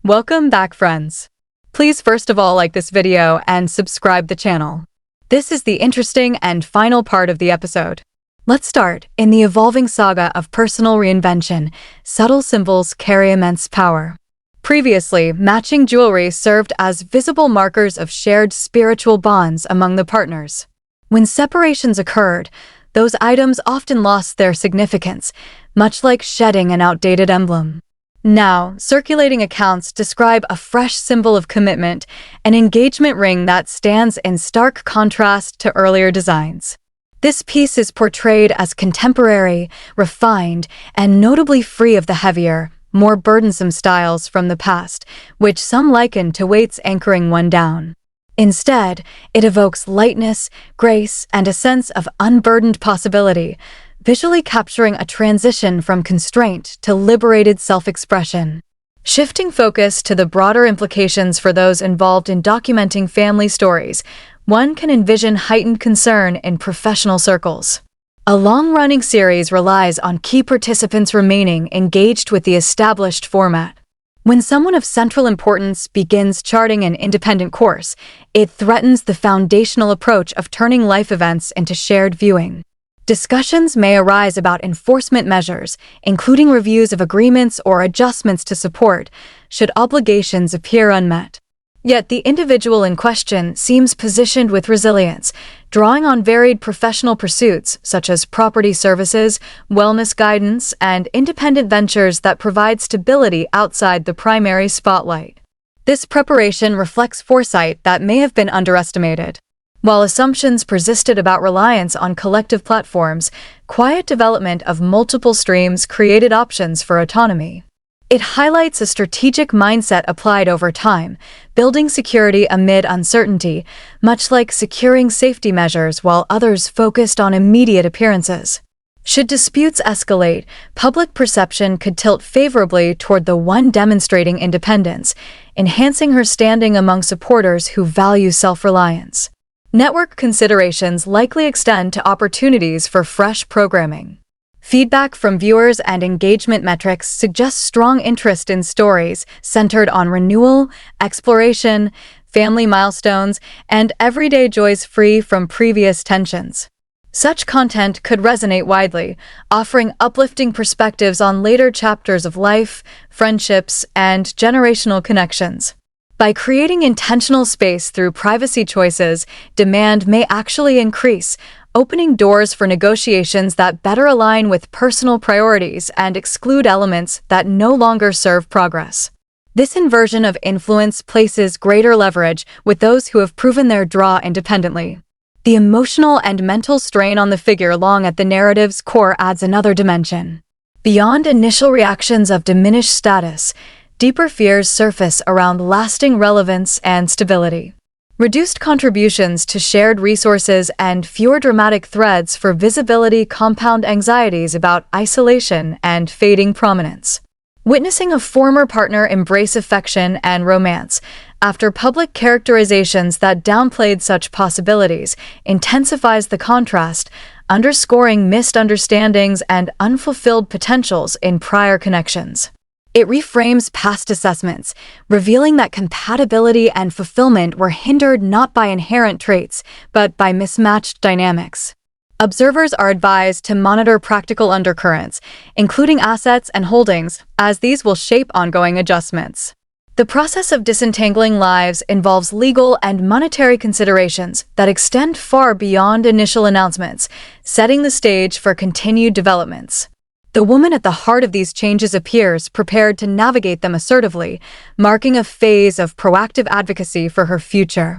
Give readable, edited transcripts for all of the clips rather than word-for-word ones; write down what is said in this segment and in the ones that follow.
Welcome back, friends. Please first of all like this video and subscribe the channel. This is the interesting and final part of the episode. Let's start. In the evolving saga of personal reinvention, subtle symbols carry immense power. Previously, matching jewelry served as visible markers of shared spiritual bonds among the partners. When separations occurred, those items often lost their significance, much like shedding an outdated emblem. Now, circulating accounts describe a fresh symbol of commitment, an engagement ring that stands in stark contrast to earlier designs. This piece is portrayed as contemporary, refined, and notably free of the heavier, more burdensome styles from the past, which some liken to weights anchoring one down. Instead, it evokes lightness, grace, and a sense of unburdened possibility, visually capturing a transition from constraint to liberated self-expression. Shifting focus to the broader implications for those involved in documenting family stories, one can envision heightened concern in professional circles. A long-running series relies on key participants remaining engaged with the established format. When someone of central importance begins charting an independent course, it threatens the foundational approach of turning life events into shared viewing. Discussions may arise about enforcement measures, including reviews of agreements or adjustments to support, should obligations appear unmet. Yet the individual in question seems positioned with resilience, drawing on varied professional pursuits such as property services, wellness guidance, and independent ventures that provide stability outside the primary spotlight. This preparation reflects foresight that may have been underestimated. While assumptions persisted about reliance on collective platforms, quiet development of multiple streams created options for autonomy. It highlights a strategic mindset applied over time, building security amid uncertainty, much like securing safety measures while others focused on immediate appearances. Should disputes escalate, public perception could tilt favorably toward the one demonstrating independence, enhancing her standing among supporters who value self-reliance. Network considerations likely extend to opportunities for fresh programming. Feedback from viewers and engagement metrics suggest strong interest in stories centered on renewal, exploration, family milestones, and everyday joys free from previous tensions. Such content could resonate widely, offering uplifting perspectives on later chapters of life, friendships, and generational connections. By creating intentional space through privacy choices, demand may actually increase, opening doors for negotiations that better align with personal priorities and exclude elements that no longer serve progress. This inversion of influence places greater leverage with those who have proven their draw independently. The emotional and mental strain on the figure long at the narrative's core adds another dimension. Beyond initial reactions of diminished status, deeper fears surface around lasting relevance and stability. Reduced contributions to shared resources and fewer dramatic threads for visibility compound anxieties about isolation and fading prominence. Witnessing a former partner embrace affection and romance after public characterizations that downplayed such possibilities intensifies the contrast, underscoring missed understandings and unfulfilled potentials in prior connections. It reframes past assessments, revealing that compatibility and fulfillment were hindered not by inherent traits, but by mismatched dynamics. Observers are advised to monitor practical undercurrents, including assets and holdings, as these will shape ongoing adjustments. The process of disentangling lives involves legal and monetary considerations that extend far beyond initial announcements, setting the stage for continued developments. The woman at the heart of these changes appears prepared to navigate them assertively, marking a phase of proactive advocacy for her future.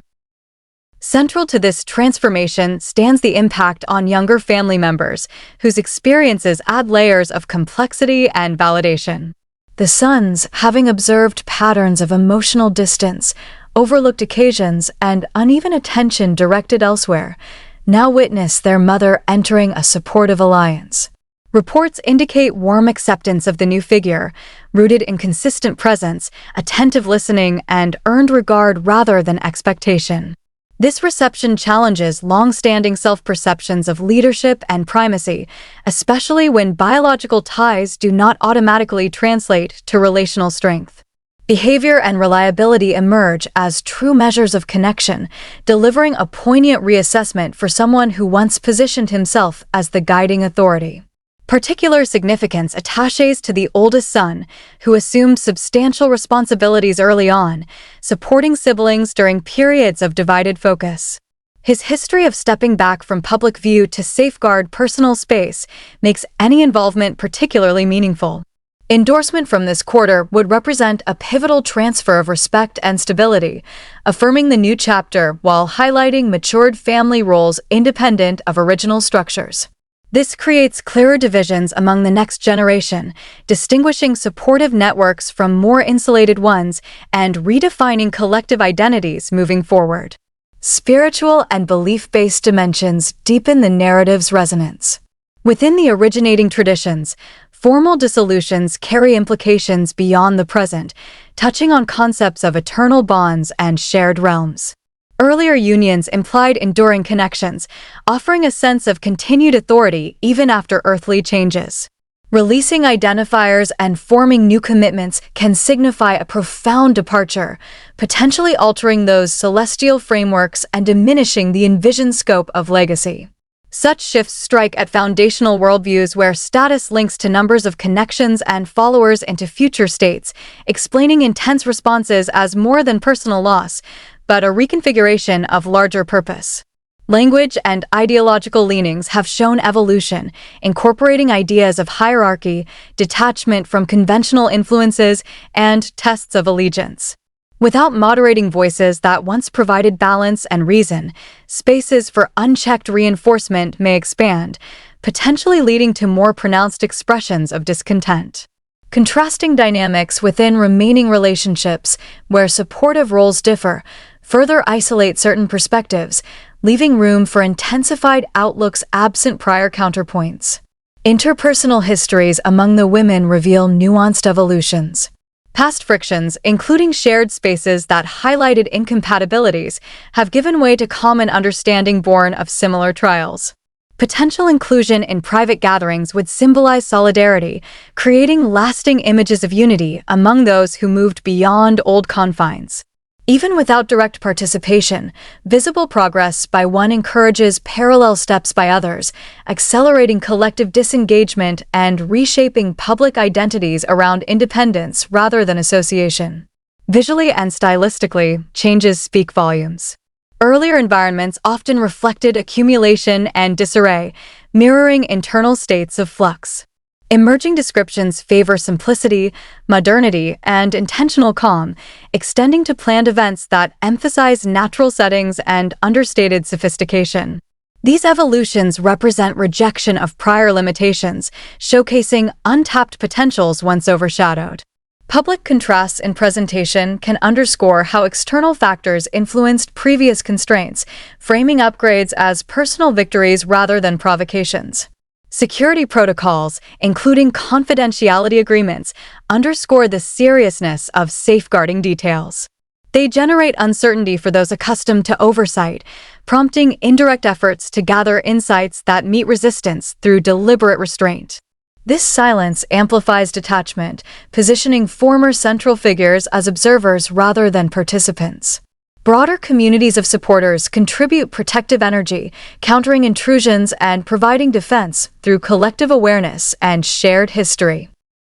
Central to this transformation stands the impact on younger family members, whose experiences add layers of complexity and validation. The sons, having observed patterns of emotional distance, overlooked occasions, and uneven attention directed elsewhere, now witness their mother entering a supportive alliance. Reports indicate warm acceptance of the new figure, rooted in consistent presence, attentive listening, and earned regard rather than expectation. This reception challenges long-standing self-perceptions of leadership and primacy, especially when biological ties do not automatically translate to relational strength. Behavior and reliability emerge as true measures of connection, delivering a poignant reassessment for someone who once positioned himself as the guiding authority. Particular significance attaches to the oldest son, who assumed substantial responsibilities early on, supporting siblings during periods of divided focus. His history of stepping back from public view to safeguard personal space makes any involvement particularly meaningful. Endorsement from this quarter would represent a pivotal transfer of respect and stability, affirming the new chapter while highlighting matured family roles independent of original structures. This creates clearer divisions among the next generation, distinguishing supportive networks from more insulated ones and redefining collective identities moving forward. Spiritual and belief-based dimensions deepen the narrative's resonance. Within the originating traditions, formal dissolutions carry implications beyond the present, touching on concepts of eternal bonds and shared realms. Earlier unions implied enduring connections, offering a sense of continued authority even after earthly changes. Releasing identifiers and forming new commitments can signify a profound departure, potentially altering those celestial frameworks and diminishing the envisioned scope of legacy. Such shifts strike at foundational worldviews where status links to numbers of connections and followers into future states, explaining intense responses as more than personal loss, but a reconfiguration of larger purpose. Language and ideological leanings have shown evolution, incorporating ideas of hierarchy, detachment from conventional influences, and tests of allegiance. Without moderating voices that once provided balance and reason, spaces for unchecked reinforcement may expand, potentially leading to more pronounced expressions of discontent. Contrasting dynamics within remaining relationships, where supportive roles differ, further isolate certain perspectives, leaving room for intensified outlooks absent prior counterpoints. Interpersonal histories among the women reveal nuanced evolutions. Past frictions, including shared spaces that highlighted incompatibilities, have given way to common understanding born of similar trials. Potential inclusion in private gatherings would symbolize solidarity, creating lasting images of unity among those who moved beyond old confines. Even without direct participation, visible progress by one encourages parallel steps by others, accelerating collective disengagement and reshaping public identities around independence rather than association. Visually and stylistically, changes speak volumes. Earlier environments often reflected accumulation and disarray, mirroring internal states of flux. Emerging descriptions favor simplicity, modernity, and intentional calm, extending to planned events that emphasize natural settings and understated sophistication. These evolutions represent rejection of prior limitations, showcasing untapped potentials once overshadowed. Public contrasts in presentation can underscore how external factors influenced previous constraints, framing upgrades as personal victories rather than provocations. Security protocols, including confidentiality agreements, underscore the seriousness of safeguarding details. They generate uncertainty for those accustomed to oversight, prompting indirect efforts to gather insights that meet resistance through deliberate restraint. This silence amplifies detachment, positioning former central figures as observers rather than participants. Broader communities of supporters contribute protective energy, countering intrusions and providing defense through collective awareness and shared history.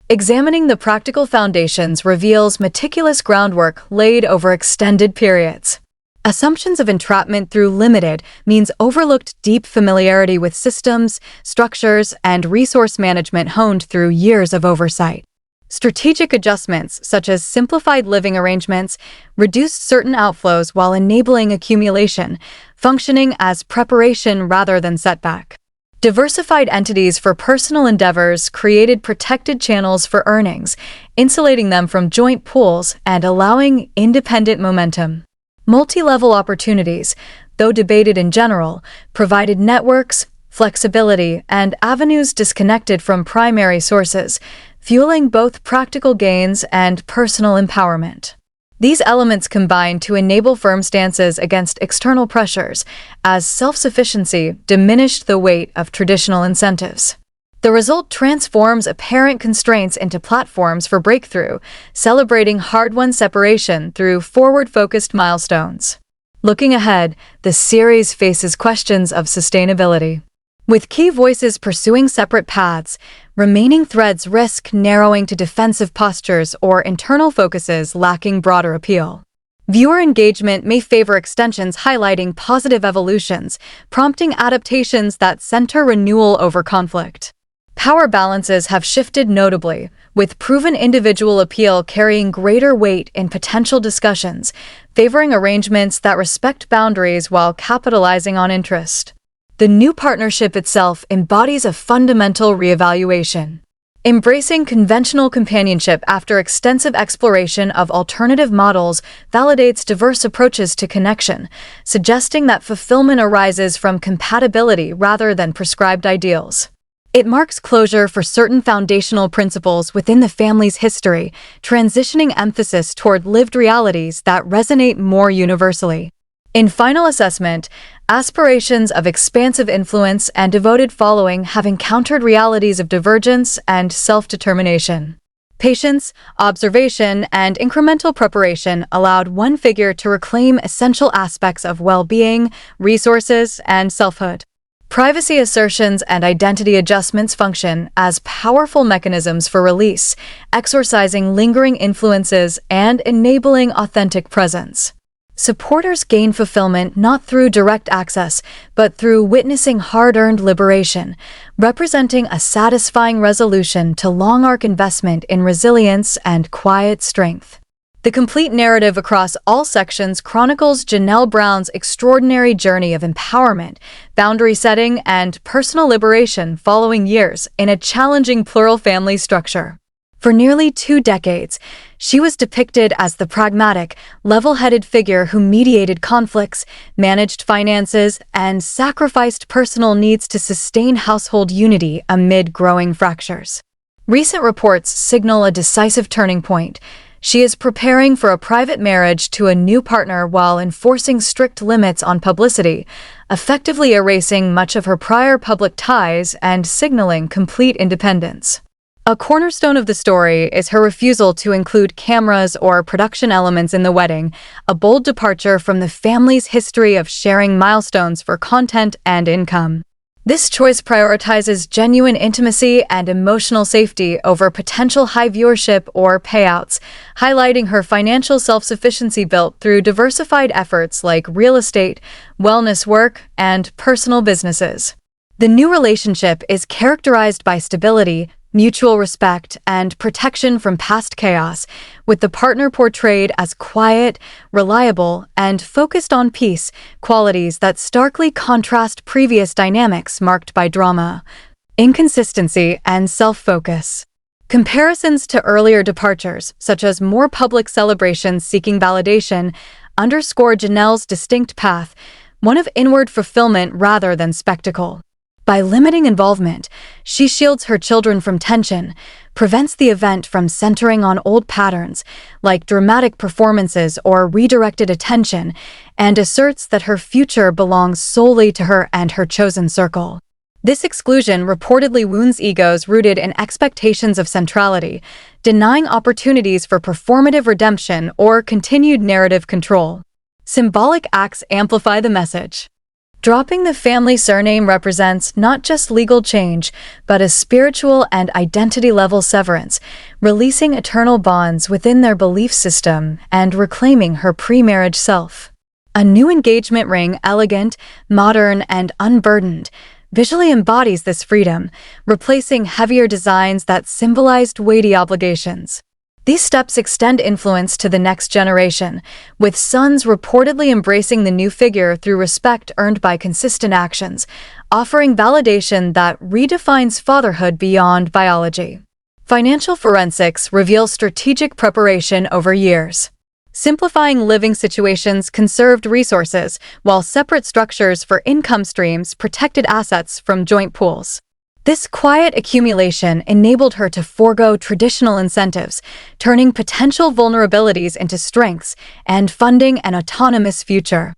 Examining the practical foundations reveals meticulous groundwork laid over extended periods. Assumptions of entrapment through limited means overlooked deep familiarity with systems, structures, and resource management honed through years of oversight. Strategic adjustments, such as simplified living arrangements, reduced certain outflows while enabling accumulation, functioning as preparation rather than setback. Diversified entities for personal endeavors created protected channels for earnings, insulating them from joint pools and allowing independent momentum. Multi-level opportunities, though debated in general, provided networks, flexibility, and avenues disconnected from primary sources, fueling both practical gains and personal empowerment. These elements combine to enable firm stances against external pressures, as self-sufficiency diminished the weight of traditional incentives. The result transforms apparent constraints into platforms for breakthrough, celebrating hard-won separation through forward-focused milestones. Looking ahead, the series faces questions of sustainability. With key voices pursuing separate paths, remaining threads risk narrowing to defensive postures or internal focuses lacking broader appeal. Viewer engagement may favor extensions highlighting positive evolutions, prompting adaptations that center renewal over conflict. Power balances have shifted notably, with proven individual appeal carrying greater weight in potential discussions, favoring arrangements that respect boundaries while capitalizing on interest. The new partnership itself embodies a fundamental reevaluation. Embracing conventional companionship after extensive exploration of alternative models validates diverse approaches to connection, suggesting that fulfillment arises from compatibility rather than prescribed ideals. It marks closure for certain foundational principles within the family's history, transitioning emphasis toward lived realities that resonate more universally. In final assessment, aspirations of expansive influence and devoted following have encountered realities of divergence and self-determination. Patience, observation, and incremental preparation allowed one figure to reclaim essential aspects of well-being, resources, and selfhood. Privacy assertions and identity adjustments function as powerful mechanisms for release, exorcising lingering influences and enabling authentic presence. Supporters gain fulfillment not through direct access, but through witnessing hard-earned liberation, representing a satisfying resolution to long-arc investment in resilience and quiet strength. The complete narrative across all sections chronicles Janelle Brown's extraordinary journey of empowerment, boundary setting, and personal liberation following years in a challenging plural family structure. For nearly 2 decades, she was depicted as the pragmatic, level-headed figure who mediated conflicts, managed finances, and sacrificed personal needs to sustain household unity amid growing fractures. Recent reports signal a decisive turning point. She is preparing for a private marriage to a new partner while enforcing strict limits on publicity, effectively erasing much of her prior public ties and signaling complete independence. A cornerstone of the story is her refusal to include cameras or production elements in the wedding, a bold departure from the family's history of sharing milestones for content and income. This choice prioritizes genuine intimacy and emotional safety over potential high viewership or payouts, highlighting her financial self-sufficiency built through diversified efforts like real estate, wellness work, and personal businesses. The new relationship is characterized by stability, mutual respect, and protection from past chaos, with the partner portrayed as quiet, reliable, and focused on peace, qualities that starkly contrast previous dynamics marked by drama, inconsistency, and self-focus. Comparisons to earlier departures, such as more public celebrations seeking validation, underscore Janelle's distinct path, one of inward fulfillment rather than spectacle. By limiting involvement, she shields her children from tension, prevents the event from centering on old patterns, like dramatic performances or redirected attention, and asserts that her future belongs solely to her and her chosen circle. This exclusion reportedly wounds egos rooted in expectations of centrality, denying opportunities for performative redemption or continued narrative control. Symbolic acts amplify the message. Dropping the family surname represents not just legal change, but a spiritual and identity-level severance, releasing eternal bonds within their belief system and reclaiming her pre-marriage self. A new engagement ring, elegant, modern, and unburdened, visually embodies this freedom, replacing heavier designs that symbolized weighty obligations. These steps extend influence to the next generation, with sons reportedly embracing the new figure through respect earned by consistent actions, offering validation that redefines fatherhood beyond biology. Financial forensics reveals strategic preparation over years. Simplifying living situations conserved resources, while separate structures for income streams protected assets from joint pools. This quiet accumulation enabled her to forego traditional incentives, turning potential vulnerabilities into strengths and funding an autonomous future.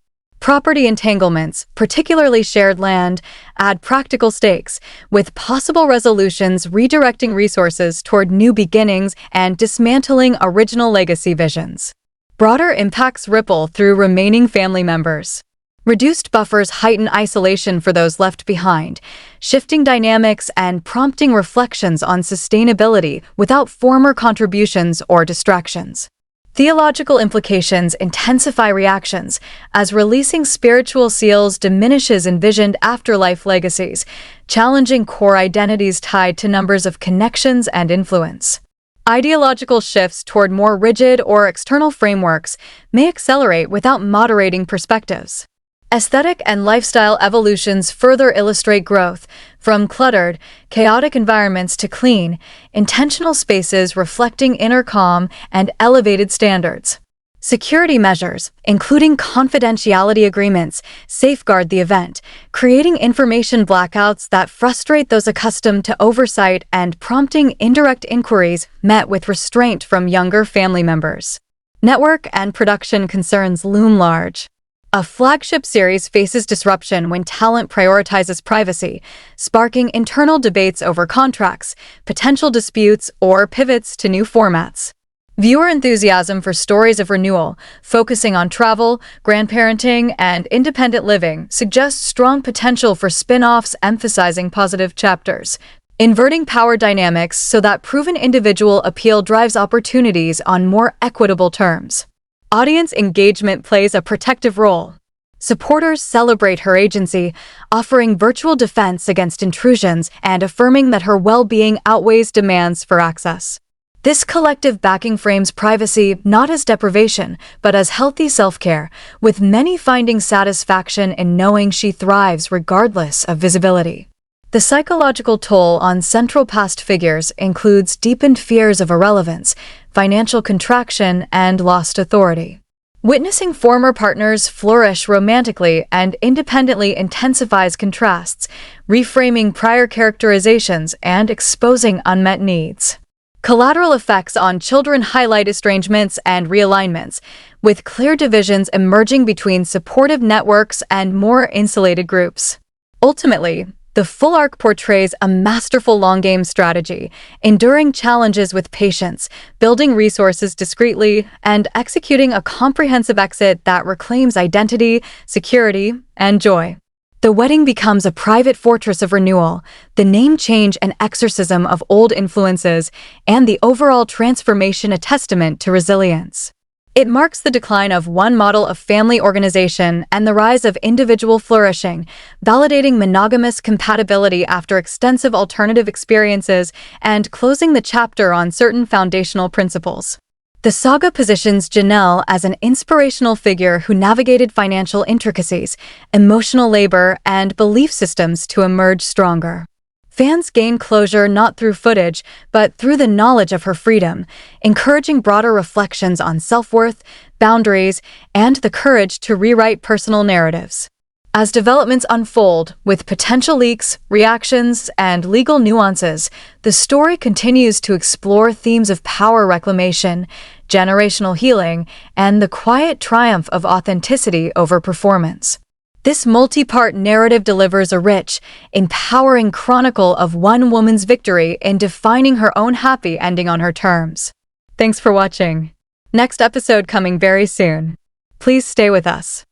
Property entanglements, particularly shared land, add practical stakes, with possible resolutions redirecting resources toward new beginnings and dismantling original legacy visions. Broader impacts ripple through remaining family members. Reduced buffers heighten isolation for those left behind, shifting dynamics and prompting reflections on sustainability without former contributions or distractions. Theological implications intensify reactions, as releasing spiritual seals diminishes envisioned afterlife legacies, challenging core identities tied to numbers of connections and influence. Ideological shifts toward more rigid or external frameworks may accelerate without moderating perspectives. Aesthetic and lifestyle evolutions further illustrate growth, from cluttered, chaotic environments to clean, intentional spaces reflecting inner calm and elevated standards. Security measures, including confidentiality agreements, safeguard the event, creating information blackouts that frustrate those accustomed to oversight and prompting indirect inquiries met with restraint from younger family members. Network and production concerns loom large. A flagship series faces disruption when talent prioritizes privacy, sparking internal debates over contracts, potential disputes, or pivots to new formats. Viewer enthusiasm for stories of renewal, focusing on travel, grandparenting, and independent living, suggests strong potential for spin-offs emphasizing positive chapters, inverting power dynamics so that proven individual appeal drives opportunities on more equitable terms. Audience engagement plays a protective role. Supporters celebrate her agency, offering virtual defense against intrusions and affirming that her well-being outweighs demands for access. This collective backing frames privacy not as deprivation, but as healthy self-care, with many finding satisfaction in knowing she thrives regardless of visibility. The psychological toll on central past figures includes deepened fears of irrelevance, financial contraction, and lost authority. Witnessing former partners flourish romantically and independently intensifies contrasts, reframing prior characterizations and exposing unmet needs. Collateral effects on children highlight estrangements and realignments, with clear divisions emerging between supportive networks and more insulated groups. Ultimately, the full arc portrays a masterful long-game strategy, enduring challenges with patience, building resources discreetly, and executing a comprehensive exit that reclaims identity, security, and joy. The wedding becomes a private fortress of renewal, the name change an exorcism of old influences, and the overall transformation a testament to resilience. It marks the decline of one model of family organization and the rise of individual flourishing, validating monogamous compatibility after extensive alternative experiences and closing the chapter on certain foundational principles. The saga positions Janelle as an inspirational figure who navigated financial intricacies, emotional labor, and belief systems to emerge stronger. Fans gain closure not through footage, but through the knowledge of her freedom, encouraging broader reflections on self-worth, boundaries, and the courage to rewrite personal narratives. As developments unfold, with potential leaks, reactions, and legal nuances, the story continues to explore themes of power reclamation, generational healing, and the quiet triumph of authenticity over performance. This multi-part narrative delivers a rich, empowering chronicle of one woman's victory in defining her own happy ending on her terms. Thanks for watching. Next episode coming very soon. Please stay with us.